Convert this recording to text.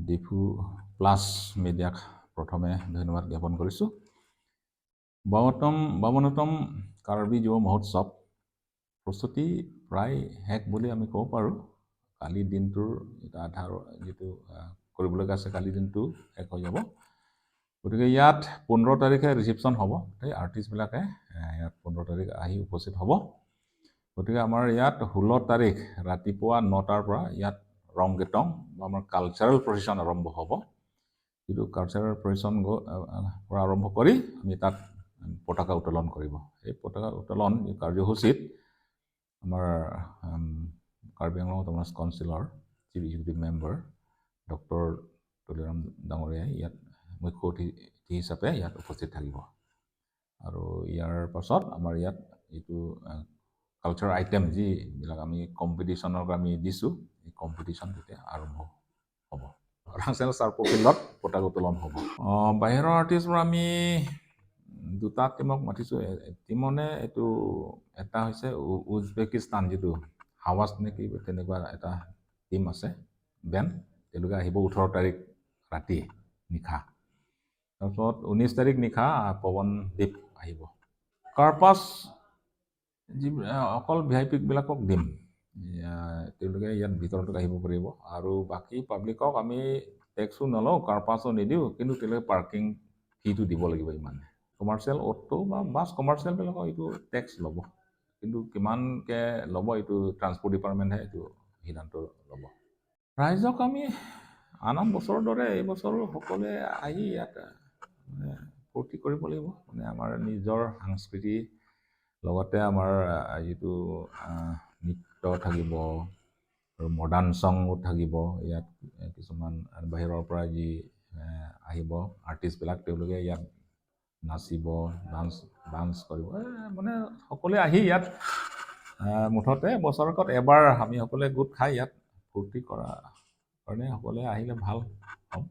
Diphu plus মিডিয়াক প্ৰথমে ধন্যবাদ জ্ঞাপন কৰিছোঁ। 52তম কাৰ্বি যুৱ মহোৎসৱ প্ৰস্তুতি প্ৰায় শেষ বুলি আমি ক'ব পাৰোঁ। কালি দিনটোৰ এটা আধাৰ যিটো কৰিবলগীয়া আছে, কালি দিনটো শেষ হৈ যাব। গতিকে ইয়াত 15 তাৰিখে ৰিচিপশ্যন হ'ব। এই আৰ্টিষ্টবিলাকে ইয়াত 15 তাৰিখ আহি উপস্থিত হ'ব। গতিকে আমাৰ ইয়াত 16 তাৰিখ ৰাতিপুৱা 9টাৰ পৰা ইয়াত ৰংগেটং বা আমাৰ কালচাৰেল প্ৰচেশ্যন আৰম্ভ হ'ব। যিটো কালচাৰেল প্ৰচেশ্যন পৰা আৰম্ভ কৰি আমি তাত পতাকা উত্তোলন কৰিব। এই পতাকা উত্তোলন কাৰ্যসূচীত আমাৰ কাৰ্বি আংলং অটোনমাছ কাউন্সিলৰ chief executive member doctor Tuliram ডাঙৰীয়াই ইয়াত মুখ্য অতিথি হিচাপে ইয়াত উপস্থিত থাকিব। আৰু ইয়াৰ পাছত আমাৰ ইয়াত এইটো কালচাৰ আইটেম যিবিলাক আমি কম্পিটিশ্যনৰ আমি দিছোঁ, এই কম্পিটিশ্যন তেতিয়া আৰম্ভ হ'ব। ৰাংচেল চাৰ্কো ফিল্ডত পতাকা উত্তোলন হ'ব। বাহিৰৰ আৰ্টিষ্টবোৰ আমি দুটা টিমক মাতিছোঁ। টিমনে এইটো এটা হৈছে উজবেকিস্তান, যিটো হাৱাজ নেকি তেনেকুৱা এটা টিম আছে বেণ্ড, তেওঁলোকে আহিব 18 তাৰিখ ৰাতি নিশা। তাৰপিছত 19 তাৰিখ নিশা পৱনদ্বীপ আহিব। কাৰ্পাছ অকল ভিআইপিবিলাকক দিম, তেওঁলোকে ইয়াত ভিতৰতো আহিব পাৰিব। আৰু বাকী পাব্লিকক আমি টেক্সো নলওঁ, কাৰ্পাছো নিদিওঁ, কিন্তু তেওঁলোকে পাৰ্কিং ফিটো দিব লাগিব ইমানে। কমাৰ্চিয়েল অটো বা বাছ কমাৰ্চিয়েলবিলাকক এইটো টেক্স ল'ব, কিন্তু কিমানকৈ ল'ব এইটো ট্ৰান্সপৰ্ট ডিপাৰ্টমেণ্টহে এইটো সিদ্ধান্ত ল'ব। ৰাইজক আমি আন বছৰৰ দৰে এই বছৰো সকলোৱে আহি ইয়াত ফূৰ্তি কৰিব লাগিব। মানে আমাৰ নিজৰ সংস্কৃতি লগতে আমাৰ যিটো নৃত্য থাকিব আৰু মডাৰ্ণ ছঙো থাকিব। ইয়াত কিছুমান বাহিৰৰ পৰা যি আহিব আৰ্টিষ্টবিলাক, তেওঁলোকে ইয়াত নাচিব, ডান্স কৰিব। মানে সকলোৱে আহি ইয়াত মুঠতে বছৰেকত এবাৰ আমি সকলোৱে গোট খাই ইয়াত ফূৰ্তি কৰাৰ কাৰণে সকলোৱে আহিলে ভাল হ'ব।